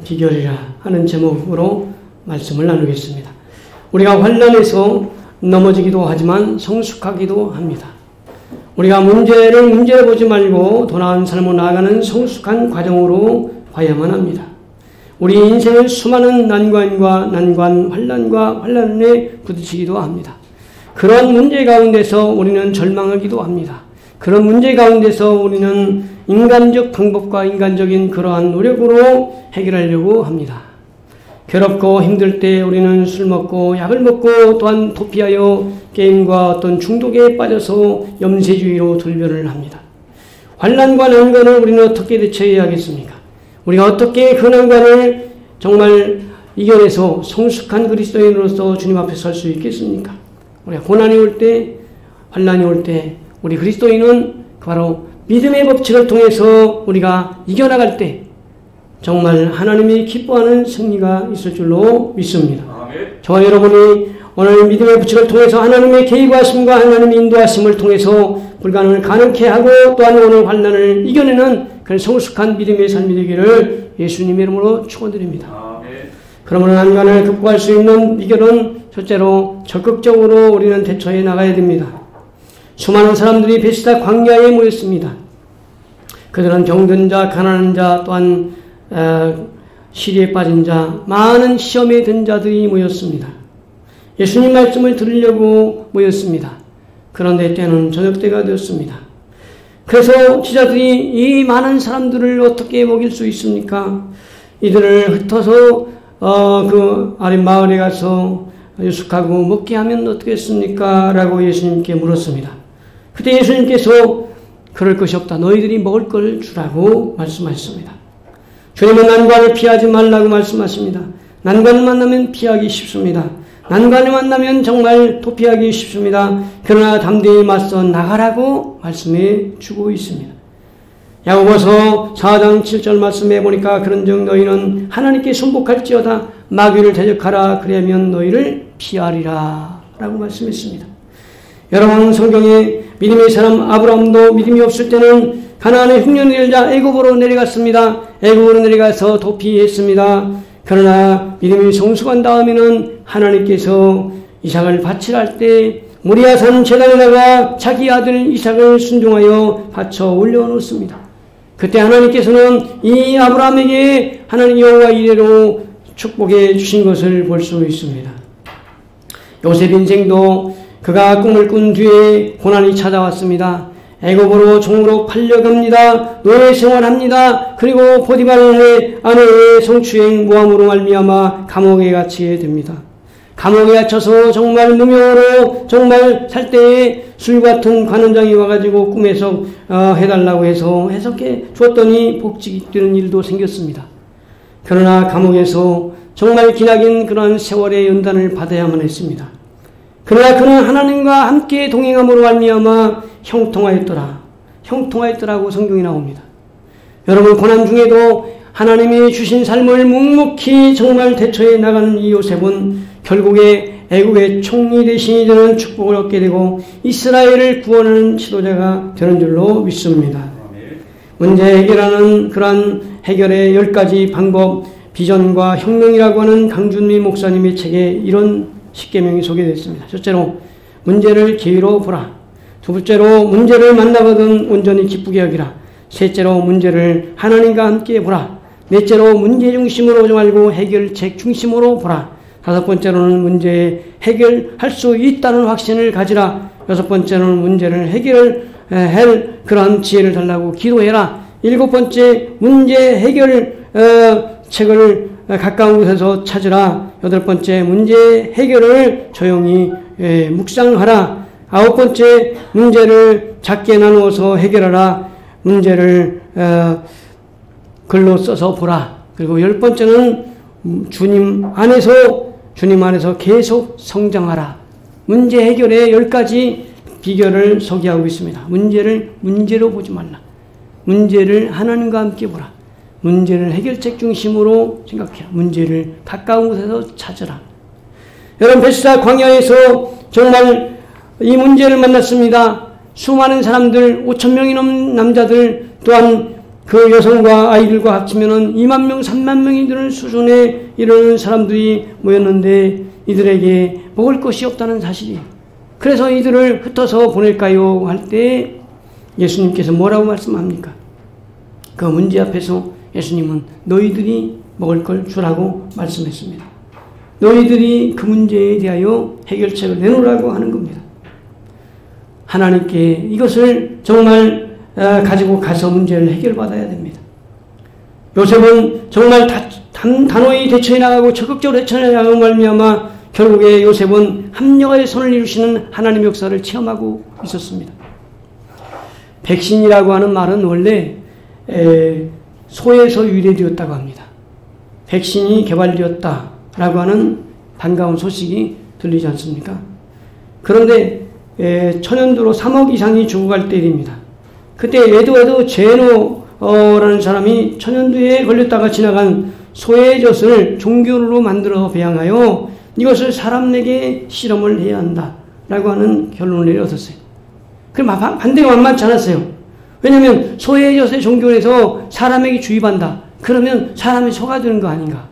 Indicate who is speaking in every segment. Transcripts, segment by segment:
Speaker 1: 비결이라 하는 제목으로 말씀을 나누겠습니다. 우리가 환난에서 넘어지기도 하지만 성숙하기도 합니다. 우리가 문제를 문제로 보지 말고 더 나은 삶으로 나아가는 성숙한 과정으로 봐야만 합니다. 우리 인생은 수많은 난관과 환난과 환난에 부딪히기도 합니다. 그런 문제 가운데서 우리는 절망하기도 합니다. 그런 문제 가운데서 우리는 인간적 방법과 인간적인 그러한 노력으로 해결하려고 합니다. 괴롭고 힘들 때 우리는 술 먹고 약을 먹고 또한 도피하여 게임과 어떤 중독에 빠져서 염세주의로 돌변을 합니다. 환난과 난관을 우리는 어떻게 대처해야 하겠습니까? 우리가 어떻게 그 난관을 정말 이겨내서 성숙한 그리스도인으로서 주님 앞에 설 수 있겠습니까? 우리가 고난이 올 때, 환난이 올 때 우리 그리스도인은 바로 믿음의 법칙을 통해서 우리가 이겨나갈 때 정말 하나님이 기뻐하는 승리가 있을 줄로 믿습니다. 저와 여러분이 오늘 믿음의 법칙을 통해서 하나님의 개입하심과 하나님의 인도하심을 통해서 불가능을 가능케 하고 또한 오늘 환난을 이겨내는 그런 성숙한 믿음의 삶이 되기를 예수님의 이름으로 축원드립니다. 그러므로 난관을 극복할 수 있는 비결은 첫째로 적극적으로 우리는 대처해 나가야 됩니다. 수많은 사람들이 베스다 광야에 모였습니다. 그들은 병든 자, 가난한 자, 또한 시리에 빠진 자, 많은 시험에 든 자들이 모였습니다. 예수님 말씀을 들으려고 모였습니다. 그런데 때는 저녁때가 되었습니다. 그래서 지자들이 이 많은 사람들을 어떻게 먹일 수 있습니까? 이들을 흩어서 그 아랫마을에 가서 유숙하고 먹게 하면 어떻겠습니까? 라고 예수님께 물었습니다. 그때 예수님께서 그럴 것이 없다. 너희들이 먹을 걸 주라고 말씀하셨습니다. 주님은 난관을 피하지 말라고 말씀하십니다. 난관을 만나면 피하기 쉽습니다. 난관을 만나면 정말 도피하기 쉽습니다. 그러나 담대히 맞서 나가라고 말씀해 주고 있습니다. 야고보서 4장 7절 말씀해 보니까 그런즉 너희는 하나님께 순복할지어다 마귀를 대적하라 그리하면 너희를 피하리라 라고 말씀했습니다. 여러분 성경에 믿음의 사람 아브라함도 믿음이 없을 때는 가나안의 흉년이 일자 애굽으로 내려갔습니다. 애굽으로 내려가서 도피했습니다. 그러나 믿음이 성숙한 다음에는 하나님께서 이삭을 바치라 때 모리아산 제단에다가 자기 아들 이삭을 순종하여 바쳐 올려놓습니다. 그때 하나님께서는 이 아브라함에게 하나님 여호와 이레로 축복해 주신 것을 볼 수 있습니다. 요셉 인생도 그가 꿈을 꾼 뒤에 고난이 찾아왔습니다. 애굽으로 종으로 팔려갑니다. 노예 생활합니다. 그리고 보디발의 아내의 성추행 모함으로 말미암아 감옥에 갇히게 됩니다. 감옥에 갇혀서 정말 무명으로 정말 살 때에 술 같은 관원장이 와가지고 꿈에서 해달라고 해서 해석해 주었더니 복직이 되는 일도 생겼습니다. 그러나 감옥에서 정말 기나긴 그런 세월의 연단을 받아야만 했습니다. 그러나 그는 하나님과 함께 동행함으로 말미암아 형통하였더라고 성경이 나옵니다. 여러분 고난 중에도 하나님이 주신 삶을 묵묵히 정말 대처해 나가는 이 요셉은 결국에 애국의 총리 대신이 되는 축복을 얻게 되고 이스라엘을 구원하는 지도자가 되는 줄로 믿습니다. 문제 해결하는 그러한 해결의 10가지 방법, 비전과 혁명이라고 하는 강준미 목사님의 책에 이런 10계명이 소개됐습니다. 첫째로 문제를 기회로 보라. 두 번째로 문제를 만나거든 온전히 기쁘게 여기라. 셋째로 문제를 하나님과 함께 보라. 넷째로 문제 중심으로 보지 말고 해결책 중심으로 보라. 다섯 번째로는 문제 해결할 수 있다는 확신을 가지라. 여섯 번째로는 문제를 해결할 그러한 지혜를 달라고 기도해라. 일곱 번째 문제 해결 책을 가까운 곳에서 찾으라. 여덟 번째 문제 해결을 조용히 묵상하라. 아홉 번째 문제를 작게 나누어서 해결하라. 문제를 글로 써서 보라. 그리고 열 번째는 주님 안에서 계속 성장하라. 문제 해결의 10가지 비결을 소개하고 있습니다. 문제를 문제로 보지 말라. 문제를 하나님과 함께 보라. 문제를 해결책 중심으로 생각해라. 문제를 가까운 곳에서 찾으라. 여러분 베스다 광야에서 정말 이 문제를 만났습니다. 수많은 사람들 5,000명이 넘는 남자들 또한 그 여성과 아이들과 합치면 2만 명, 3만 명이 되는 수준에 이르는 사람들이 모였는데 이들에게 먹을 것이 없다는 사실이에요. 그래서 이들을 흩어서 보낼까요? 할 때 예수님께서 뭐라고 말씀합니까? 그 문제 앞에서 예수님은 너희들이 먹을 걸 주라고 말씀했습니다. 너희들이 그 문제에 대하여 해결책을 내놓으라고 하는 겁니다. 하나님께 이것을 정말 가지고 가서 문제를 해결받아야 됩니다. 요셉은 정말 단호히 대처해 나가고 적극적으로 대처해 나가고 말미암아 결국에 요셉은 합력의 선을 이루시는 하나님의 역사를 체험하고 있었습니다. 백신이라고 하는 말은 원래 소에서 유래되었다고 합니다. 백신이 개발되었다라고 하는 반가운 소식이 들리지 않습니까? 그런데 천연두로 3억 이상이 죽어갈 때입니다. 그때 에드워드 제노라는 사람이 천연두에 걸렸다가 지나간 소의 젖을 종균으로 만들어 배양하여 이것을 사람에게 실험을 해야 한다라고 하는 결론을 얻었어요. 그 반대가 만만치 않았어요. 왜냐하면 소의 젖의 종균에서 사람에게 주입한다. 그러면 사람이 소가 되는 거 아닌가?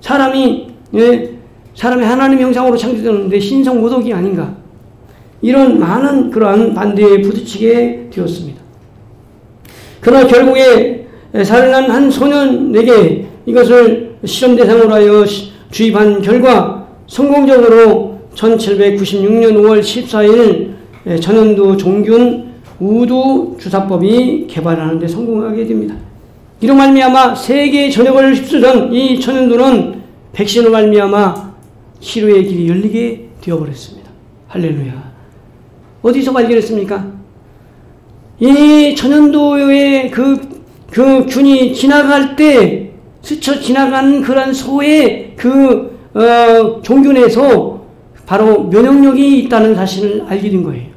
Speaker 1: 사람이 하나님의 형상으로 창조되었는데 신성 모독이 아닌가? 이런 많은 그러한 반대에 부딪히게 되었습니다. 그러나 결국에 살난 한 소년에게 이것을 실험 대상으로 하여 주입한 결과 성공적으로 1796년 5월 14일 천연두 종균 우두 주사법이 개발하는 데 성공하게 됩니다. 이로 말미암아 세계 전역을 휩쓸던 이 천연두는 백신으로 말미암아 치료의 길이 열리게 되어버렸습니다. 할렐루야. 어디서 발견했습니까? 이 천연두의 그 균이 지나갈 때 스쳐 지나가는 그런 소의 종균에서 바로 면역력이 있다는 사실을 알게 된 거예요.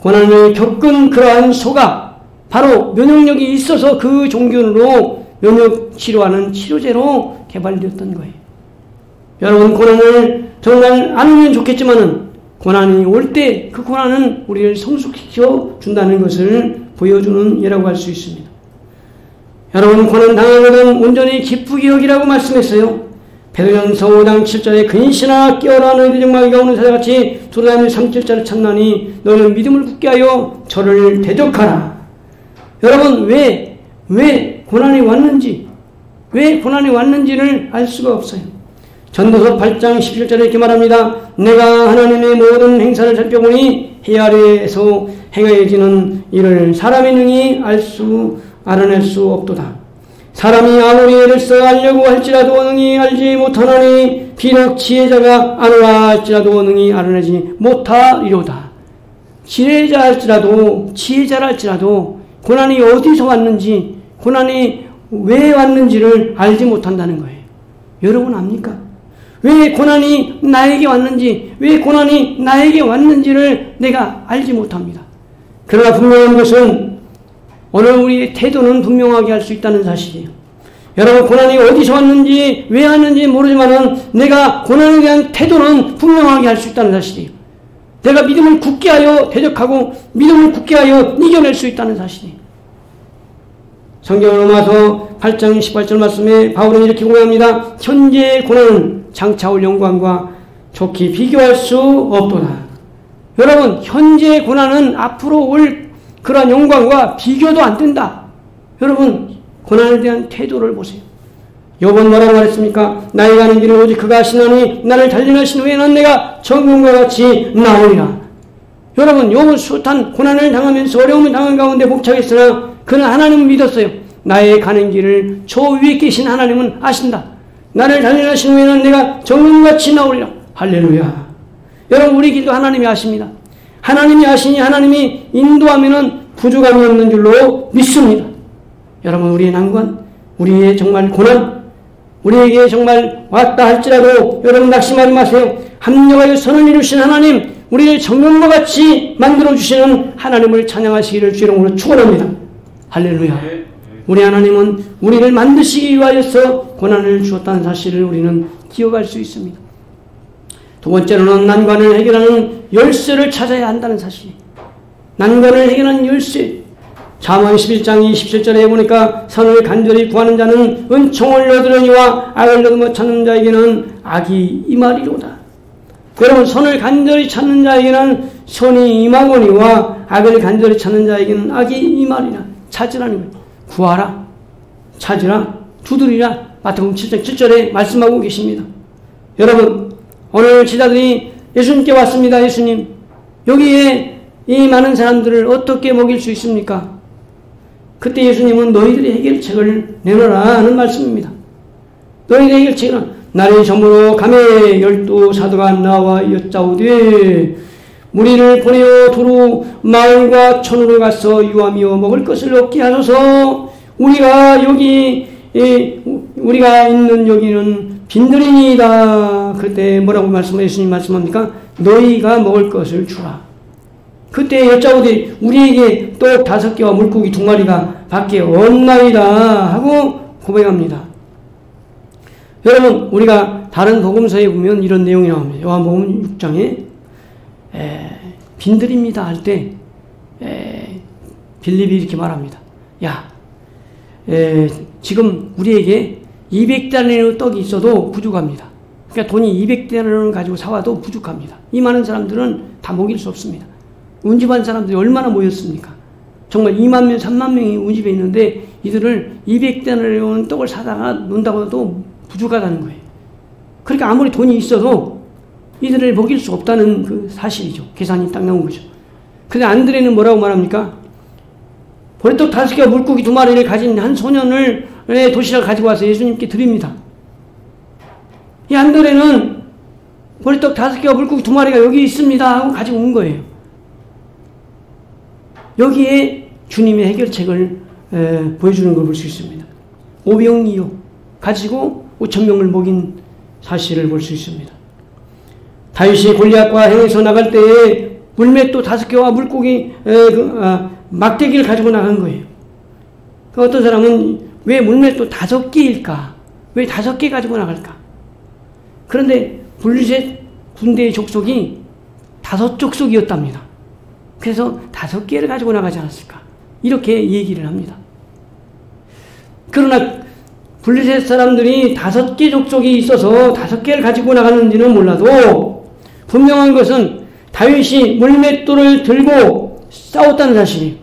Speaker 1: 고난을 겪은 그러한 소가 바로 면역력이 있어서 그 종균으로 면역 치료하는 치료제로 개발되었던 거예요. 여러분, 고난을 정말 안 오면 좋겠지만은 고난이 올 때 그 고난은 우리를 성숙시켜 준다는 것을 보여주는 예라고 할 수 있습니다. 여러분, 고난 당하거든 온전히 기쁘게 여기라고 말씀했어요. 베드로전서 5장 7절에 근신하라 깨어라 너희들 정마귀가 오는 사자같이 두루다니며 3절자를 찾나니 너희는 믿음을 굳게 하여 저를 대적하라. 여러분, 왜 고난이 왔는지를 알 수가 없어요. 전도서 8장 17절에 이렇게 말합니다. 내가 하나님의 모든 행사를 살펴보니 해 아래에서 행하여지는 일을 사람이 능히 알아낼 수 없도다. 사람이 아무리 애를 써 알려고 할지라도 능히 알지 못하나니 비록 지혜자가 아노라 할지라도 능히 알아내지 못하리로다. 지혜자라 할지라도 고난이 어디서 왔는지, 고난이 왜 왔는지를 알지 못한다는 거예요. 여러분 압니까? 왜 고난이 나에게 왔는지를 내가 알지 못합니다. 그러나 분명한 것은 오늘 우리의 태도는 분명하게 할 수 있다는 사실이에요. 여러분, 고난이 어디서 왔는지 왜 왔는지 모르지만은 내가 고난에 대한 태도는 분명하게 할 수 있다는 사실이에요. 내가 믿음을 굳게 하여 대적하고 믿음을 굳게 하여 이겨낼 수 있다는 사실이에요. 성경 로마서 8장 18절 말씀에 바울은 이렇게 고백합니다. 현재의 고난은 장차올 영광과 좋게 비교할 수 없도다. 여러분, 현재의 고난은 앞으로 올 그러한 영광과 비교도 안 된다. 여러분, 고난에 대한 태도를 보세요. 욥은 뭐라고 말했습니까? 나의 가는 길은 오직 그가 하시나니 나를 단련하신 후에는 내가 정금과 같이 나오리라. 여러분, 욥은 숱한 고난을 당하면서 어려움을 당한 가운데 복창했으나 그는 하나님을 믿었어요. 나의 가는 길을 저 위에 계신 하나님은 아신다. 나를 단련하신 후에는 내가 정금같이 나오리라. 할렐루야. 여러분, 우리 길도 하나님이 아십니다. 하나님이 아시니 하나님이 인도하면은 부족함이 없는 줄로 믿습니다. 여러분, 우리의 난관, 우리의 정말 고난, 우리에게 정말 왔다 할지라도 여러분 낙심하지 마세요. 합력하여 선을 이루신 하나님, 우리를 정금과 같이 만들어주시는 하나님을 찬양하시기를 주의 이름으로 축원합니다. 할렐루야. 우리 하나님은 우리를 만드시기 위하여서 고난을 주었다는 사실을 우리는 기억할 수 있습니다. 두 번째로는 난관을 해결하는 열쇠를 찾아야 한다는 사실. 난관을 해결하는 열쇠. 잠언 11장 27절에 보니까 선을 간절히 구하는 자는 은총을 얻으려니와 악을 얻으며 찾는 자에게는 악이 임하리로다. 여러분, 선을 간절히 찾는 자에게는 선이 임하거니와 악을 간절히 찾는 자에게는 악이 임하리라. 찾으라는 거예요. 구하라, 찾으라, 두드리라. 마태복음 7장 7절에 말씀하고 계십니다. 여러분, 오늘 제자들이 예수님께 왔습니다. 예수님, 여기에 이 많은 사람들을 어떻게 먹일 수 있습니까? 그때 예수님은 너희들의 해결책을 내놓으라 하는 말씀입니다. 너희들의 해결책은 날이 저물어 감에 12 사도가 나와 여짜오되 무리를 보내어 두루 마을과 촌으로 가서 유하며 먹을 것을 얻게 하소서. 우리가 있는 여기는 빈들이니이다. 그때 뭐라고 예수님 말씀합니까? 너희가 먹을 것을 주라. 그때 여짜오되 우리에게 떡 5개와 물고기 2마리가 밖에 없나이다 하고 고백합니다. 여러분, 우리가 다른 복음서에 보면 이런 내용이 나옵니다. 요한복음 6장에 빈들입니다 할 때 빌립이 이렇게 말합니다. 야, 지금 우리에게 200달러의 떡이 있어도 부족합니다. 그러니까 돈이 200달러를 가지고 사와도 부족합니다. 이 많은 사람들은 다 먹일 수 없습니다. 운집한 사람들이 얼마나 모였습니까? 정말 2만 명, 3만 명이 운집에 있는데 이들을 200달러의 떡을 사다가 논다고 해도 부족하다는 거예요. 그러니까 아무리 돈이 있어도 이들을 먹일 수 없다는 그 사실이죠. 계산이 딱 나온 거죠. 근데 안드레는 뭐라고 말합니까? 보리떡 5개와 물고기 2마리를 가진 한 소년을 도시락을 가지고 와서 예수님께 드립니다. 이 안드레는 보리떡 5개와 물고기 2마리가 여기 있습니다 하고 가지고 온 거예요. 여기에 주님의 해결책을 보여주는 걸 볼 수 있습니다. 오병이어 가지고 5,000명을 먹인 사실을 볼 수 있습니다. 다윗이 골리앗과 행해서 나갈 때에 물맷도 5개와 물고기 막대기를 가지고 나간 거예요. 어떤 사람은 왜 물맷도 5개일까? 왜 5개 가지고 나갈까? 그런데 블레셋 군대의 족속이 5족속이었답니다. 그래서 5개를 가지고 나가지 않았을까? 이렇게 얘기를 합니다. 그러나 블레셋 사람들이 5개 족속이 있어서 5개를 가지고 나갔는지는 몰라도 분명한 것은 다윗이 물맷돌을 들고 싸웠다는 사실이에요.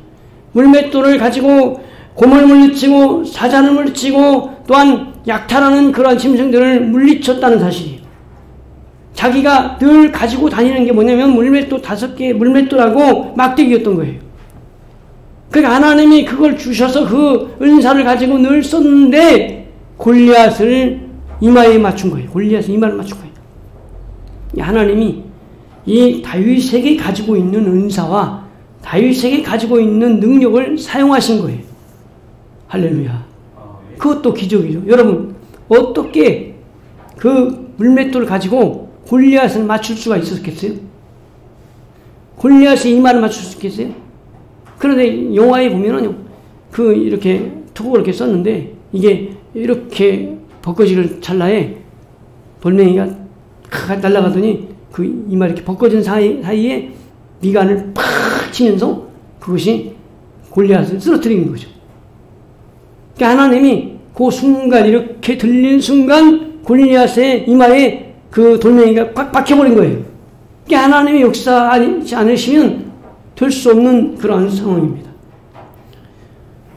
Speaker 1: 물맷돌을 가지고 곰을 물리치고 사자를 물리치고 또한 약탈하는 그러한 짐승들을 물리쳤다는 사실이에요. 자기가 늘 가지고 다니는 게 뭐냐면 물맷돌 5개, 물맷돌하고 막대기였던 거예요. 그러니까 하나님이 그걸 주셔서 그 은사를 가지고 늘 썼는데 골리앗을 이마에 맞춘 거예요. 골리앗을 이마에 맞춘 거예요. 하나님이 이 다윗에게 가지고 있는 은사와 다윗에게 가지고 있는 능력을 사용하신 거예요. 할렐루야. 그것도 기적이죠. 여러분, 어떻게 그 물맷돌을 가지고 골리앗을 맞출 수가 있었겠어요? 골리앗의 이마를 맞출 수 있겠어요? 그런데 영화에 보면은 이렇게 투구를 이렇게 썼는데 이게 이렇게 벚꽃이를 찰나에 돌멩이가 날아가더니 그 이마 이렇게 벚꽃은 사이에 미간을 팍 치면서 그것이 골리앗을 쓰러뜨리는 거죠. 그러니까 하나님이 그 순간 이렇게 들린 순간 골리앗의 이마에 그 돌멩이가 꽉 박혀버린 거예요. 그러니까 하나님이 역사하지 않으시면 될 수 없는 그런 상황입니다.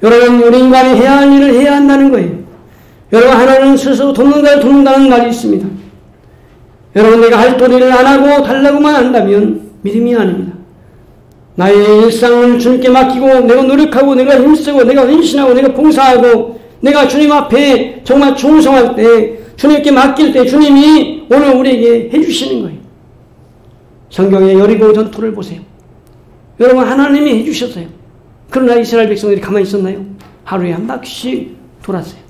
Speaker 1: 여러분, 우리 인간이 해야 할 일을 해야 한다는 거예요. 여러분, 하나는 스스로 돕는다는 말이 있습니다. 여러분, 내가 할 도리를 안 하고 달라고만 한다면 믿음이 아닙니다. 나의 일상을 주님께 맡기고 내가 노력하고 내가 힘쓰고 내가 헌신하고 내가 봉사하고 내가 주님 앞에 정말 충성할 때 주님께 맡길 때 주님이 오늘 우리에게 해주시는 거예요. 성경의 여리고 전투를 보세요. 여러분, 하나님이 해주셨어요. 그러나 이스라엘 백성들이 가만히 있었나요? 하루에 한 바퀴씩 돌았어요.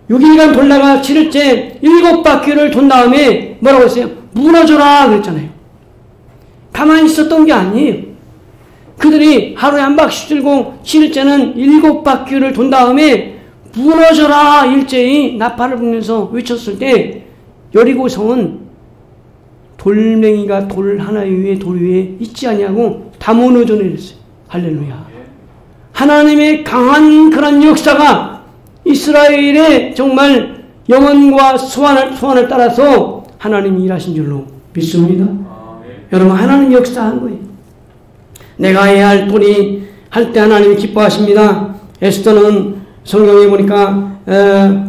Speaker 1: 6일간 돌다가 7일째 7바퀴를 돈 다음에 뭐라고 했어요? 무너져라 그랬잖아요. 가만히 있었던 게 아니에요. 그들이 하루에 한 바퀴 들고 7일째는 7바퀴를 돈 다음에 무너져라 일제히 나팔을 불면서 외쳤을 때 여리고 성은 돌멩이가 돌 하나 위에 돌 위에 있지 아니하고 다 무너져 내렸어요. 할렐루야. 하나님의 강한 그런 역사가 이스라엘의 정말 영혼과 소원을 따라서 하나님이 일하신 줄로 믿습니다. 여러분, 하나님 역사한 거예요. 내가 해야 할 도리 할 때 하나님이 기뻐하십니다. 에스더는 성경에 보니까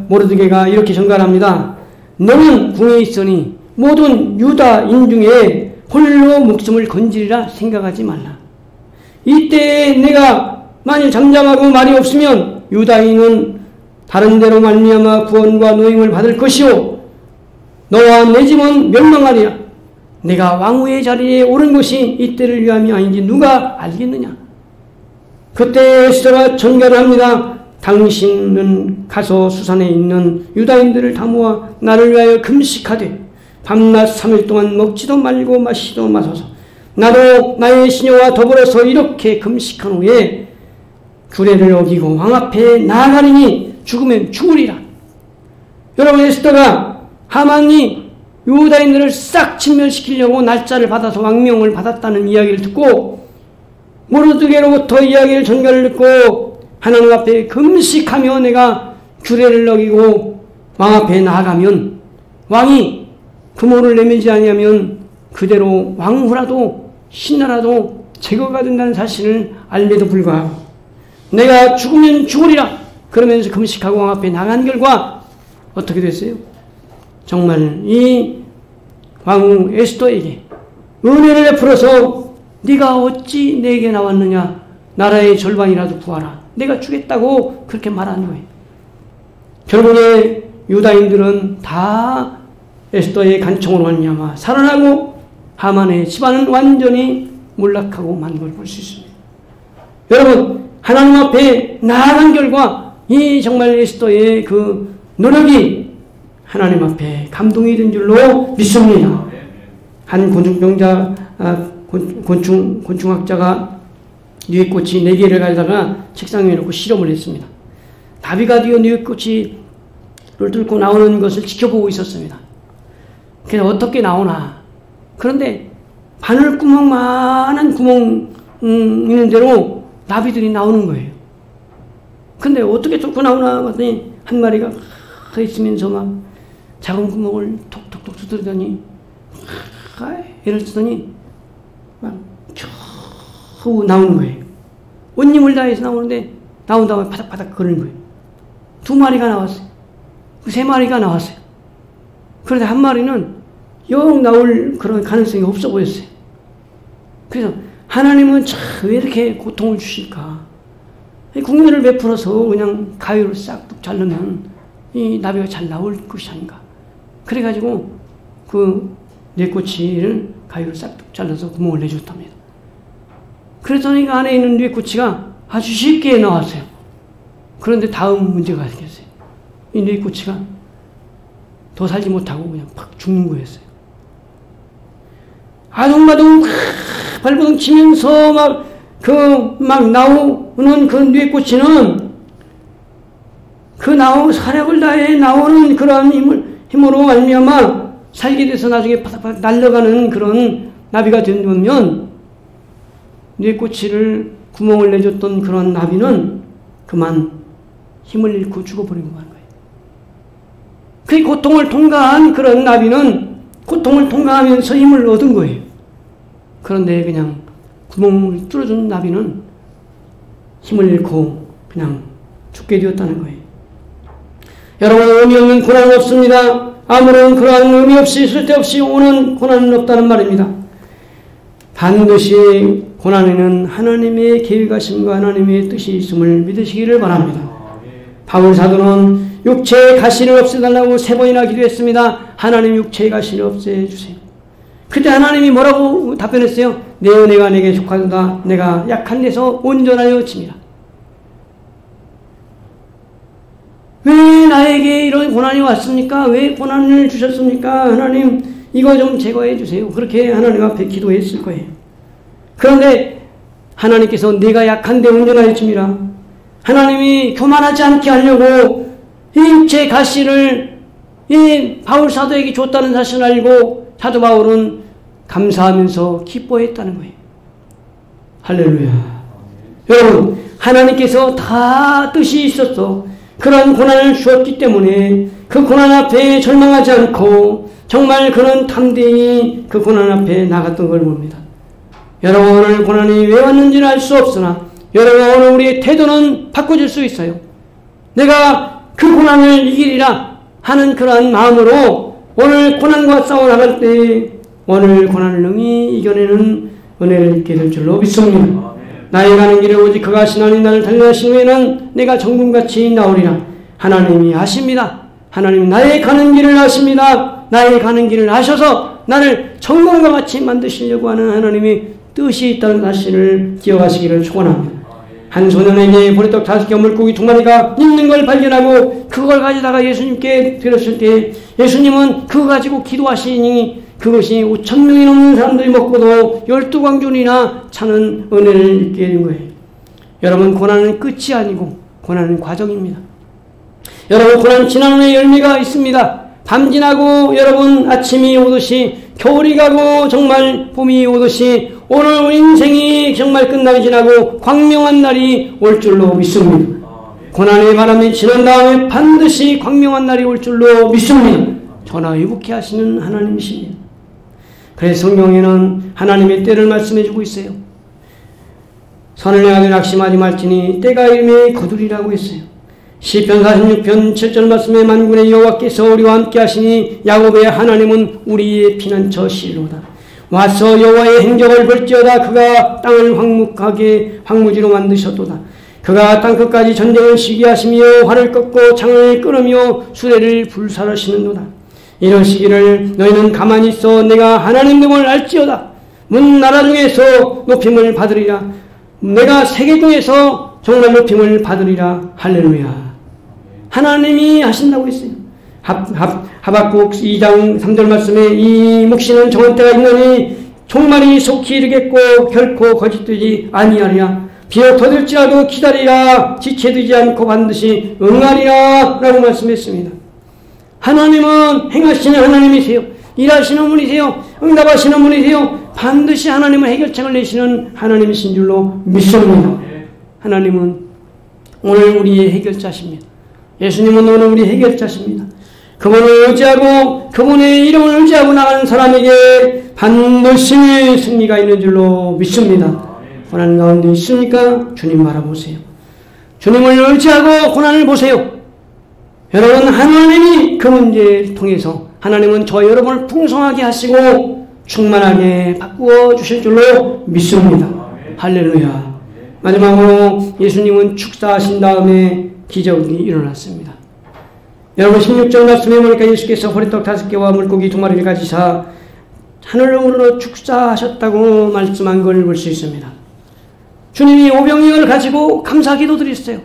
Speaker 1: 모르드게가 이렇게 전갈합니다. 너는 궁에 있으니 모든 유다인 중에 홀로 목숨을 건지리라 생각하지 말라. 이때에 내가 만일 잠잠하고 말이 없으면 유다인은 다른 데로 말미암아 구원과 노임을 받을 것이요 너와 내 집은 멸망하리라. 내가 왕후의 자리에 오른 것이 이때를 위함이 아닌지 누가 알겠느냐. 그때 에스더가 전갈을 합니다. 당신은 가서 수산에 있는 유다인들을 다 모아 나를 위하여 금식하되 밤낮 3일 동안 먹지도 말고 마시지도 마소서. 나도 나의 시녀와 더불어서 이렇게 금식한 후에 규례를 어기고 왕 앞에 나아가리니 죽으면 죽으리라. 여러분, 에스더가 하만이 유다인들을 싹 진멸시키려고 날짜를 받아서 왕명을 받았다는 이야기를 듣고 모르드게로부터 이야기를 전가를 듣고 하나님 앞에 금식하며 내가 규례를 어기고 왕 앞에 나아가면 왕이 금호를 내밀지 아니하면 그대로 왕후라도 신나라도 제거가 된다는 사실을 알매도 불구하고 내가 죽으면 죽으리라 그러면서 금식하고 왕 앞에 나간 결과 어떻게 됐어요? 정말 이 왕후 에스더에게 은혜를 베풀어서 네가 어찌 내게 나왔느냐, 나라의 절반이라도 구하라, 내가 주겠다고 그렇게 말하는 거예요. 결국에 유다인들은 다 에스더의 간청으로 말미암아 살아나고 하만의 집안은 완전히 몰락하고 만 걸 볼 수 있습니다. 여러분, 하나님 앞에 나아간 결과 이 정말 에스더의 그 노력이 하나님 앞에 감동이 된 줄로 믿습니다. 한 곤충학자가 누에꽃이 4개를 가져다가 책상 위에 놓고 실험을 했습니다. 나비가 뛰어 누에꽃을 뚫고 나오는 것을 지켜보고 있었습니다. 그래서 어떻게 나오나. 그런데 바늘구멍만한 구멍 있는 대로 나비들이 나오는 거예요. 근데 어떻게 뚫고 나오나 봤더니 한 마리가 있으면서 막 작은 구멍을 톡톡톡 두드리더니 애를 쓰더니 막 겨우 나오는 거예요. 온 힘을 다해서 나오는데 나온 다음에 바닥바닥 거리는 거예요. 2마리가 나왔어요. 3마리가 나왔어요. 그런데 한 마리는 영 나올 그런 가능성이 없어 보였어요. 그래서 하나님은 왜 이렇게 고통을 주실까? 국면을 베풀어서 그냥 가위로 싹둑 자르면 이 나비가 잘 나올 것이 아닌가. 그래가지고 그 뇌꼬치를 가위로 싹둑 잘라서 구멍을 내줬답니다. 그랬더니 그 안에 있는 뇌꼬치가 아주 쉽게 나왔어요. 그런데 다음 문제가 생겼어요. 이 뇌꼬치가 더 살지 못하고 그냥 팍 죽는 거였어요. 아둥바둥 발버둥 치면서 막 나오는 그 뇌꼬치는 그 사력을 다해 나오는 그러한 힘으로 말미암아 살게 돼서 나중에 바닥바닥 날아가는 그런 나비가 되면 뇌꼬치를 구멍을 내줬던 그런 나비는 그만 힘을 잃고 죽어버리고 만 거예요. 그 고통을 통과한 그런 나비는 고통을 통과하면서 힘을 얻은 거예요. 그런데 그냥 구멍을 뚫어준 나비는 힘을 잃고 그냥 죽게 되었다는 거예요. 여러분, 의미 없는 고난은 없습니다. 아무런 그러한 의미 없이 쓸데없이 오는 고난은 없다는 말입니다. 반드시 고난에는 하나님의 계획하심과 하나님의 뜻이 있음을 믿으시기를 바랍니다. 바울 사도는 육체의 가시를 없애달라고 3번이나 기도했습니다. 하나님 육체의 가시를 없애주세요. 그때 하나님이 뭐라고 답변했어요? 내 은혜가 내게 족하도다. 내가 약한 데서 온전하여 칩니다. 왜 나에게 이런 고난이 왔습니까? 왜 고난을 주셨습니까? 하나님 이거 좀 제거해 주세요. 그렇게 하나님 앞에 기도했을 거예요. 그런데 하나님께서 내가 약한데 온전하여 칩니다. 하나님이 교만하지 않게 하려고 이 육체의 가시를 이 바울 사도에게 줬다는 사실을 알고 사도 바울은 감사하면서 기뻐했다는 거예요. 할렐루야. 여러분, 하나님께서 다 뜻이 있었어. 그런 고난을 주었기 때문에 그 고난 앞에 절망하지 않고 정말 그는 담대히 그 고난 앞에 나갔던 걸 봅니다. 여러분, 오늘 고난이 왜 왔는지는 알 수 없으나 여러분, 오늘 우리의 태도는 바꿔줄 수 있어요. 내가 그 고난을 이기리라 하는 그러한 마음으로 오늘 고난과 싸워 나갈 때 오늘 고난을 능히 이겨내는 은혜를 입게 될 줄로 믿습니다. 나의 가는 길에 오직 그가 하시나니 나를 달리하신 후에는 내가 정금같이 나오리라. 하나님이 아십니다. 하나님이 나의 가는 길을 아십니다. 나의 가는 길을 아셔서 나를 정금과 같이 만드시려고 하는 하나님의 뜻이 있다는 사실을 기억하시기를 축원합니다. 한 소년에게 보리떡 5개 물고기 2마리가 있는 걸 발견하고 그걸 가져다가 예수님께 드렸을 때 예수님은 그거 가지고 기도하시니 그것이 5,000명이 넘는 사람들이 먹고도 12광준이나 차는 은혜를 입게 된 거예요. 여러분, 고난은 끝이 아니고 고난은 과정입니다. 여러분, 고난 지난 후에 열매가 있습니다. 밤 지나고 여러분 아침이 오듯이 겨울이 가고 정말 봄이 오듯이 오늘 우리 인생이 정말 끝나기 지나고 광명한 날이 올 줄로 믿습니다. 고난의 바람이 지난 다음에 반드시 광명한 날이 올 줄로 믿습니다. 전화위복케 하시는 하나님이십니다. 그래서 성경에는 하나님의 때를 말씀해주고 있어요. 선을 행하되 낙심하지 말지니 때가 이름에 거두리라고 했어요. 시편 46편 7절 말씀에 만군의 여호와께서 우리와 함께 하시니 야곱의 하나님은 우리의 피난처 시로다. 와서 여호와의 행적을 볼지어다. 그가 땅을 황무지로 만드셨도다. 그가 땅끝까지 전쟁을 시게 하시며 활을 꺾고 창을 끊으며 수레를 불살하시는도다. 이러시기를 너희는 가만히 있어 내가 하나님됨을 알지어다. 문 나라 중에서 높임을 받으리라. 내가 세계 중에서 정말 높임을 받으리라. 할렐루야. 하나님이 하신다고 했어요. 하박국 2장 3절 말씀에 이 묵시는 정한 때가 있느니 종말이 속히 이르겠고 결코 거짓되지 아니하리라. 비록 더딜지라도 기다리라. 지체되지 않고 반드시 응하리라 라고 말씀했습니다. 하나님은 행하시는 하나님이세요. 일하시는 분이세요. 응답하시는 분이세요. 반드시 하나님은 해결책을 내시는 하나님이신 줄로 믿습니다. 하나님은 오늘 우리의 해결자십니다. 예수님은 오늘 우리의 해결자십니다. 그분을 의지하고 그분의 이름을 의지하고 나가는 사람에게 반드시 승리가 있는 줄로 믿습니다. 고난 가운데 있으니까 주님 바라보세요. 주님을 의지하고 고난을 보세요. 여러분, 하나님이 그 문제를 통해서 하나님은 저 여러분을 풍성하게 하시고 충만하게 바꾸어 주실 줄로 믿습니다. 할렐루야. 마지막으로 예수님은 축사하신 다음에 기적이 일어났습니다. 여러분, 16절 말씀해 보니까 예수께서 보리떡 5개와 물고기 2마리를 가지사 하늘으로 축사하셨다고 말씀한 걸 볼 수 있습니다. 주님이 오병이어를 가지고 감사 기도드렸어요.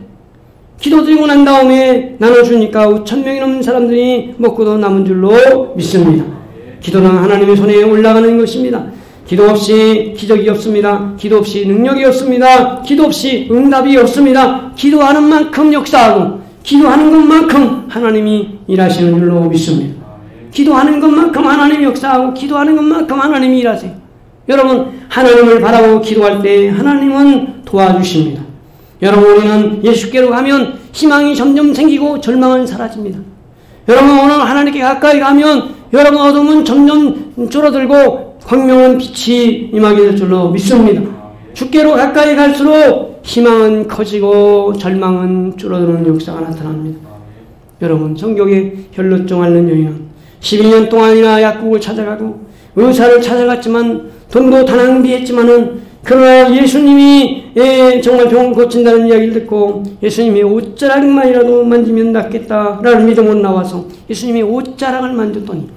Speaker 1: 기도드리고 난 다음에 나눠주니까 5,000명이 넘는 사람들이 먹고도 남은 줄로 믿습니다. 기도는 하나님의 손에 올라가는 것입니다. 기도 없이 기적이 없습니다. 기도 없이 능력이 없습니다. 기도 없이 응답이 없습니다. 기도하는 만큼 역사하고 기도하는 것만큼 하나님이 일하시는 줄로 믿습니다. 기도하는 것만큼 하나님이 역사하고 기도하는 것만큼 하나님이 일하세요. 여러분, 하나님을 바라보고 기도할 때 하나님은 도와주십니다. 여러분, 우리는 예수께로 가면 희망이 점점 생기고 절망은 사라집니다. 여러분, 오늘 하나님께 가까이 가면 여러분 어둠은 점점 줄어들고 광명한 빛이 임하게 될 줄로 믿습니다. 주께로 가까이 갈수록 희망은 커지고 절망은 줄어드는 역사가 나타납니다. 여러분, 성경의 혈루증 앓는 여인은 12년 동안이나 약국을 찾아가고 의사를 찾아갔지만 돈도 다 낭비했지만은 그러나 예수님이 정말 병을 고친다는 이야기를 듣고 예수님의 옷자락만이라도 만지면 낫겠다라는 믿음으로 나와서 예수님의 옷자락을 만졌더니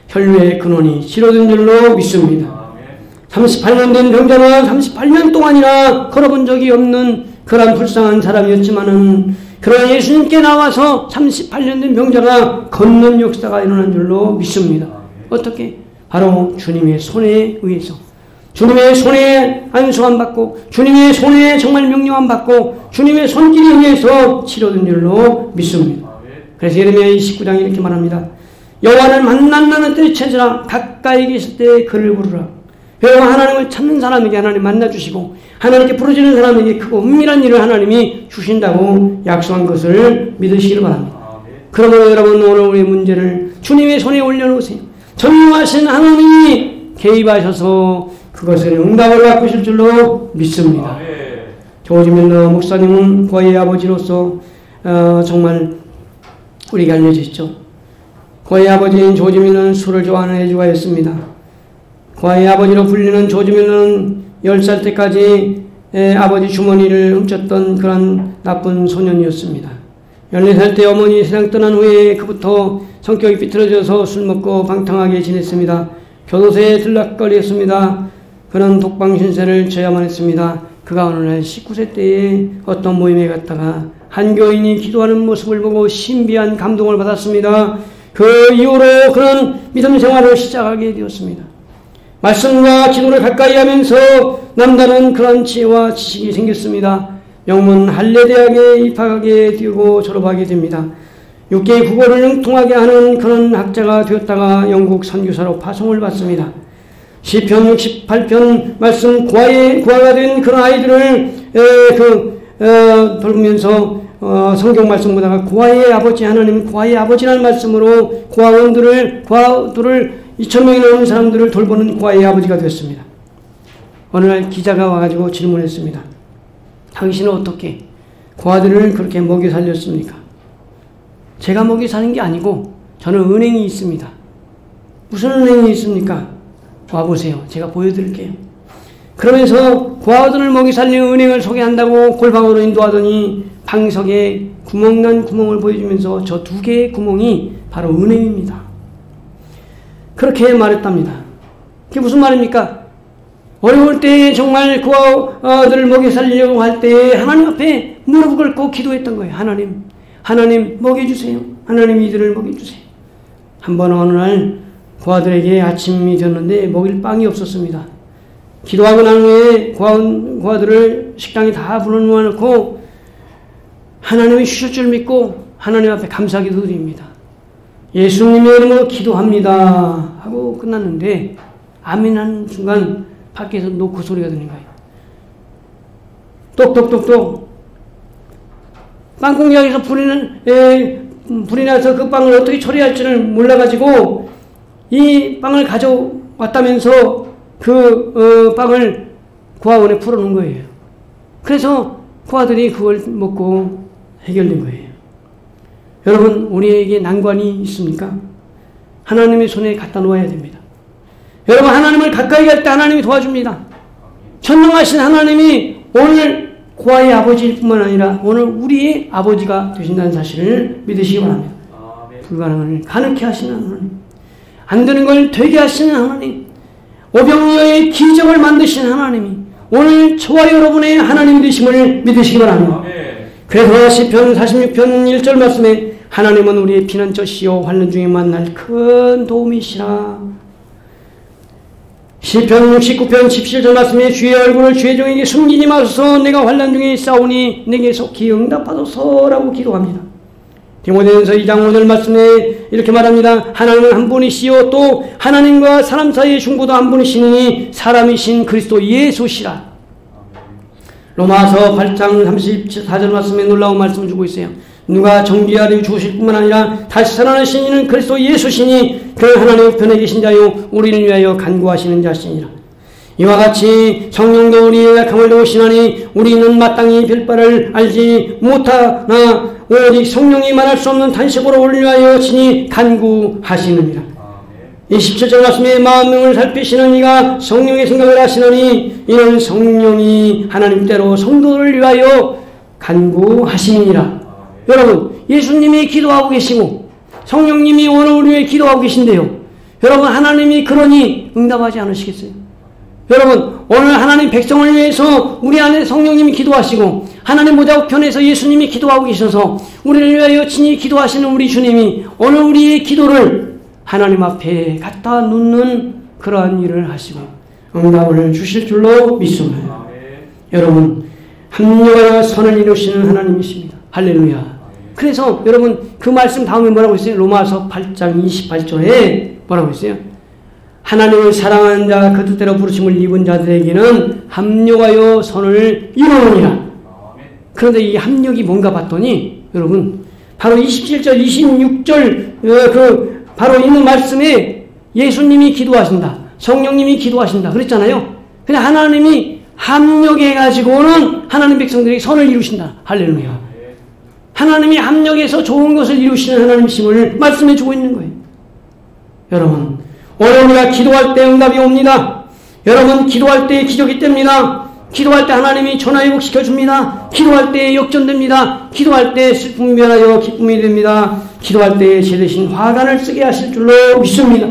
Speaker 1: 혈루의 근원이 치료된 줄로 믿습니다. 38년 된 병자는 38년 동안이나 걸어본 적이 없는 그런 불쌍한 사람이었지만은 그러나 예수님께 나와서 38년 된 병자가 걷는 역사가 일어난 줄로 믿습니다. 어떻게? 바로 주님의 손에 의해서, 주님의 손에 안수함 받고 주님의 손에 정말 명령함 받고 주님의 손길에 의해서 치료된 줄로 믿습니다. 그래서 예레미야 29장에 이렇게 말합니다. 여호와를 만난다는 때를 찾으라. 가까이 계실 때 그를 부르라. 여러분, 하나님을 찾는 사람에게 하나님 만나주시고 하나님께 부르짖는 사람에게 크고 은밀한 일을 하나님이 주신다고 약속한 것을 믿으시기를 바랍니다. 그러므로 여러분, 오늘 우리의 문제를 주님의 손에 올려놓으세요. 전능하신 하나님이 개입하셔서 그것을 응답을 바꾸실 줄로 믿습니다. 조지 밀러 목사님은 고아의 아버지로서 정말 우리에게 알려져 있죠. 고아의 아버지인 조지 밀러는 술을 좋아하는 애주가였습니다. 고아의 아버지로 불리는 조지 밀러는 10살 때까지 아버지 주머니를 훔쳤던 그런 나쁜 소년이었습니다. 14살 때 어머니 세상 떠난 후에 그부터 성격이 삐뚤어져서 술 먹고 방탕하게 지냈습니다. 교도소에 들락거렸습니다. 그는 독방 신세를 져야만 했습니다. 그가 어느 날 19세 때에 어떤 모임에 갔다가 한 교인이 기도하는 모습을 보고 신비한 감동을 받았습니다. 그 이후로 그는 믿음 생활을 시작하게 되었습니다. 말씀과 기도를 가까이 하면서 남다른 그런 지혜와 지식이 생겼습니다. 명문 할례대학에 입학하게 되고 졸업하게 됩니다. 6개의 국어를 능통하게 하는 그런 학자가 되었다가 영국 선교사로 파송을 받습니다. 시편 68편 말씀 고아가 된 그런 아이들을 돌보면서 성경 말씀 보다가 고아의 아버지 하나님, 고아의 아버지라는 말씀으로 고아들을 2,000명이 넘는 사람들을 돌보는 고아의 아버지가 되었습니다. 어느 날 기자가 와가지고 질문했습니다. 당신은 어떻게 고아들을 그렇게 먹여 살렸습니까? 제가 먹여 사는 게 아니고 저는 은행이 있습니다. 무슨 은행이 있습니까? 와보세요. 제가 보여드릴게요. 그러면서 고아들을 먹여 살리는 은행을 소개한다고 골방으로 인도하더니 방석에 구멍난 구멍을 보여주면서 저 2개의 구멍이 바로 은행입니다. 그렇게 말했답니다. 그게 무슨 말입니까? 어려울 때 정말 고아들을 먹여 살리려고 할 때 하나님 앞에 무릎 꿇고 기도했던 거예요. 하나님 먹여주세요. 하나님 이들을 먹여주세요. 한번 어느 날 고아들에게 아침이 되었는데 먹일 빵이 없었습니다. 기도하고 난 후에 고아들을 식당에 다 불러놓고 하나님이 주실 줄 믿고 하나님 앞에 감사기도 드립니다. 예수님의 이름으로 기도합니다 하고 끝났는데 아멘하는 순간 밖에서 노크 소리가 드는 거예요. 똑똑똑똑 빵 공장에서 불이 나서 그 빵을 어떻게 처리할지를 몰라가지고 이 빵을 가져왔다면서 그 빵을 고아원에 풀어놓은 거예요. 그래서 고아들이 그걸 먹고 해결된 거예요. 여러분, 우리에게 난관이 있습니까? 하나님의 손에 갖다 놓아야 됩니다. 여러분, 하나님을 가까이 갈 때 하나님이 도와줍니다. 전능하신 하나님이 오늘 고아의 아버지일 뿐만 아니라 오늘 우리의 아버지가 되신다는 사실을 믿으시기 바랍니다. 불가능을 가능케 하시는 하나님, 안 되는 걸 되게 하시는 하나님, 오병이어의 기적을 만드시는 하나님이 오늘 저와 여러분의 하나님이 되심을 믿으시기 바랍니다. 그래서 시편 46편 1절 말씀에 하나님은 우리의 피난처시요 환난 중에 만날 큰 도움이시라. 시편 69편 17절 말씀에 주의 얼굴을 주의 종에게 숨기지 마소서 내가 환난 중에 싸우니 내게 속히 응답하소서라고 기도합니다. 디모데전서 2장 5절 말씀에 이렇게 말합니다. 하나님은 한 분이시요 또 하나님과 사람 사이의 중보도 한 분이시니 사람이신 그리스도 예수시라. 로마서 8장 34절 말씀에 놀라운 말씀을 주고 있어요. 누가 정죄하려 주실 뿐만 아니라 다시 살아나신 이는 그리스도 예수시니 그 하나님 우편에 계신 자요 우리를 위하여 간구하시는 자시니라. 이와 같이 성령도 우리의 약함을 도우시나니 우리는 마땅히 별바를 알지 못하나 오직 성령이 말할 수 없는 탄식으로 우리를 위하여 친히 간구하시느니라. 27절 말씀에 마음을 살피시는 이가 성령의 생각을 하시느니 이는 성령이 하나님 때로 성도를 위하여 간구하시니라. 여러분, 예수님이 기도하고 계시고 성령님이 오늘 우리 위해 기도하고 계신데요. 여러분, 하나님이 그러니 응답하지 않으시겠어요? 여러분, 오늘 하나님 백성을 위해서 우리 안에 성령님이 기도하시고 하나님 보좌 우편에서 예수님이 기도하고 계셔서 우리를 위하여 친히 기도하시는 우리 주님이 오늘 우리의 기도를 하나님 앞에 갖다 놓는 그러한 일을 하시고 응답을 주실 줄로 믿습니다. 여러분, 합력하여 선을 이루시는 하나님이십니다. 할렐루야. 그래서 여러분 그 말씀 다음에 뭐라고 했어요? 로마서 8장 28절에 뭐라고 했어요? 하나님을 사랑하는 자, 그 뜻대로 부르심을 입은 자들에게는 합력하여 선을 이루느니라. 그런데 이 합력이 뭔가 봤더니 여러분 바로 27절 26절 바로 있는 말씀에 예수님이 기도하신다, 성령님이 기도하신다 그랬잖아요. 그냥 하나님이 합력해가지고는 하나님 백성들에게 선을 이루신다. 할렐루야. 하나님이 합력해서 좋은 것을 이루시는 하나님이심을 말씀해 주고 있는 거예요. 여러분 오늘 우리가 기도할 때 응답이 옵니다. 여러분 기도할 때 기적이 뗍니다. 기도할 때 하나님이 전화위복시켜 줍니다. 기도할 때 역전됩니다. 기도할 때 슬픔이 변하여 기쁨이 됩니다. 기도할 때 제 대신 화관을 쓰게 하실 줄로 믿습니다.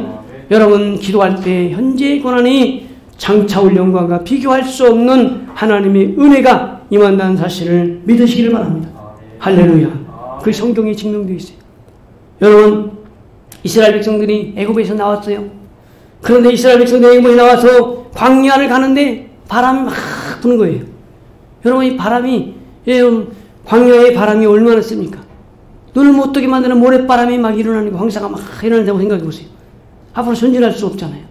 Speaker 1: 여러분 기도할 때 현재의 고난이 장차올 영광과 비교할 수 없는 하나님의 은혜가 임한다는 사실을 믿으시기를 바랍니다. 할렐루야. 그 성경에 증명되어 있어요. 여러분 이스라엘 백성들이 애굽에서 나왔어요. 그런데 이스라엘 백성들이 애굽에 나와서 광야를 가는데 바람이 막 부는 거예요. 여러분 이 바람이 광야의 바람이 얼마나 셉니까? 눈을 못 뜨게 만드는 모래바람이 막 일어나는 거, 황사가 막 일어난다고 생각해 보세요. 앞으로 전진할 수 없잖아요.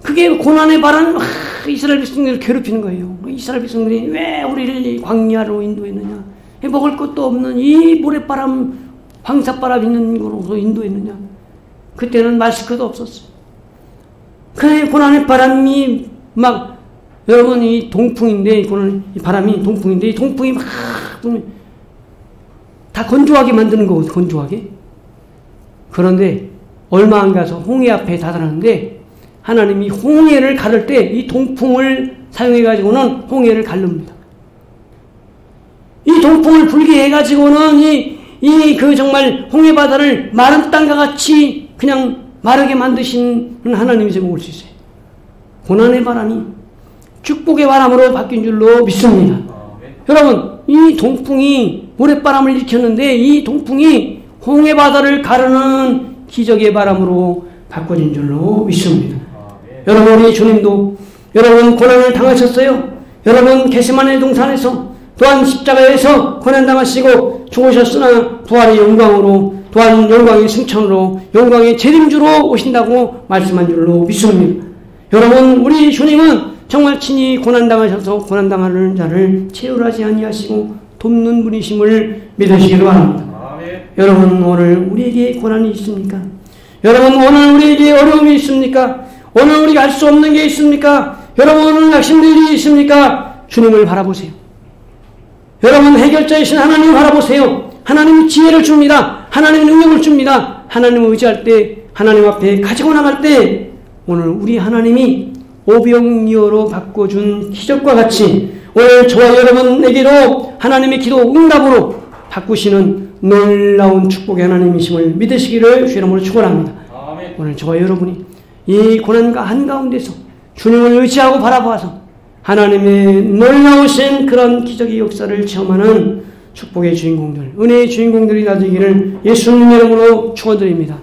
Speaker 1: 그게 고난의 바람이 막 이스라엘 백성들을 괴롭히는 거예요. 이스라엘 백성들이 왜 우리를 광야로 인도했느냐? 먹을 것도 없는 이 모래바람, 황사바람 있는 곳으로 인도했느냐? 그때는 마스크도 없었어요. 그래 고난의 바람이 막 여러분 이 동풍인데 이 바람이 동풍인데 이 동풍이 막 다 건조하게 만드는 거거든요. 건조하게. 그런데 얼마 안 가서 홍해 앞에 다다랐는데 하나님이 홍해를 가를 때 이 동풍을 사용해 가지고는 홍해를 가릅니다. 이 동풍을 불게 해 가지고는 그 정말 홍해 바다를 마른 땅과 같이 그냥 마르게 만드신 하나님이 제목을 수 있어요. 고난의 바람이 축복의 바람으로 바뀐 줄로 믿습니다. 여러분 이 동풍이 모래바람을 일으켰는데 이 동풍이 홍해 바다를 가르는 기적의 바람으로 바꿔진 줄로 믿습니다. 여러분 우리 주님도 여러분 고난을 당하셨어요. 여러분 겟세마네 동산에서 또한 십자가에서 고난당하시고 죽으셨으나 부활의 영광으로 또한 영광의 승천으로 영광의 재림주로 오신다고 말씀한 줄로 믿습니다. 여러분 우리 주님은 정말 친히 고난당하셔서 고난당하는 자를 체휼하지 아니하시고 돕는 분이심을 믿으시기를 바랍니다. 여러분 오늘 우리에게 고난이 있습니까? 여러분 오늘 우리에게 어려움이 있습니까? 오늘 우리가 할 수 없는 게 있습니까? 여러분 오늘 낙심들이 있습니까? 주님을 바라보세요. 여러분 해결자이신 하나님을 바라보세요. 하나님이 지혜를 줍니다. 하나님은 능력을 줍니다. 하나님을 의지할 때 하나님 앞에 가지고 나갈 때 오늘 우리 하나님이 오병이어로 바꿔준 기적과 같이 오늘 저와 여러분에게도 하나님의 기도 응답으로 바꾸시는 놀라운 축복의 하나님이심을 믿으시기를 주 이름으로 축원합니다. 오늘 저와 여러분이 이 고난과 한가운데서 주님을 의지하고 바라봐서 하나님의 놀라우신 그런 기적의 역사를 체험하는 축복의 주인공들, 은혜의 주인공들이 되기를 예수님 이름으로 축원드립니다.